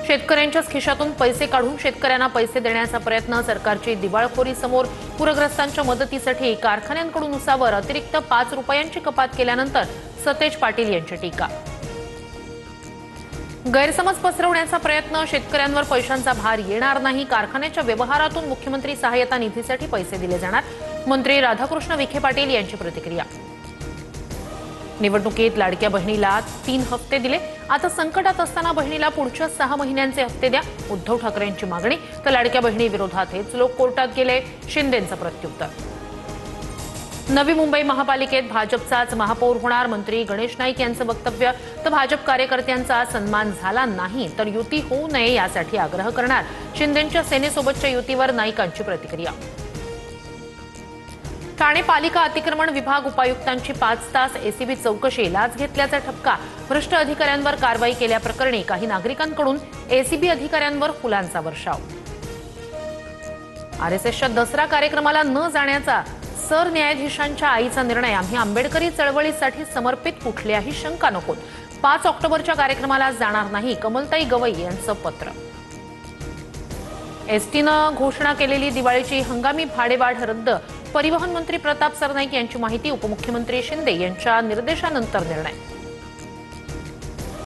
शेतकऱ्यांच्याच खिशातून पैसे काढून शेतकऱ्यांना पैसे देण्याचा प्रयत्न, सरकारची दिवाळखोरी समोर. पूरग्रस्तांच्या मदतीसाठी कारखान्यांकडून उसावर अतिरिक्त 5 रुपयांची कपात केल्यानंतर सतेज पाटील यांची टीका. गैरसमज पसरवण्याचा प्रयत्न, शेतकऱ्यांवर पैशांचा भार येणार नाही. कारखान्याच्या व्यवहारातून मुख्यमंत्री सहाय्यता निधीसाठी पैसे दिले जाणार. मंत्री राधाकृष्ण विखे पाटील यांची प्रतिक्रिया. निवडणुकीत लाडक्या बहिणीला 3 हप्ते दिले, आता संकटात असताना बहिणीला पुढच्या 6 महिन्यांचे हप्ते द्या, उद्धव ठाकरेंची मागणी. तर लाडक्या बहिणी विरोधात हेच लोक कोर्टात गेले, शिंदेंचं प्रत्युत्तर. नवी मुंबई महापालिकेत भाजपचाच महापौर होणार, मंत्री गणेश नाईक यांचं वक्तव्य. तर भाजप कार्यकर्त्यांचा सन्मान झाला नाही तर युती होऊ नये यासाठी आग्रह करणार. शिंदेंच्या सेनेसोबतच्या युतीवर नाईकांची प्रतिक्रिया. ठाणे पालिका अतिक्रमण विभाग उपायुक्तांची 5 तास एसीबी चौकशी, लाच घेतल्याचा ठपका. भ्रष्ट अधिकाऱ्यांवर कारवाई केल्याप्रकरणी काही नागरिकांकडून एसीबी अधिकाऱ्यांवर फुलांचा वर्षाव. आरएसएसच्या दसरा कार्यक्रमाला न जाण्याचा सरन्यायाधीशांच्या आईचा निर्णय, आम्ही आंबेडकरी चळवळीसाठी समर्पित, कुठल्याही शंका नकोत. 5 ऑक्टोबरच्या कार्यक्रमाला जाणार नाही, कमलताई गवई यांचं पत्र. एसटीनं घोषणा केलेली दिवाळीची हंगामी भाडेवाढ रद्द, परिवहन मंत्री प्रताप सरनाईक यांची माहिती. उपमुख्यमंत्री शिंदे यांच्या निर्देशानंतर निर्णय.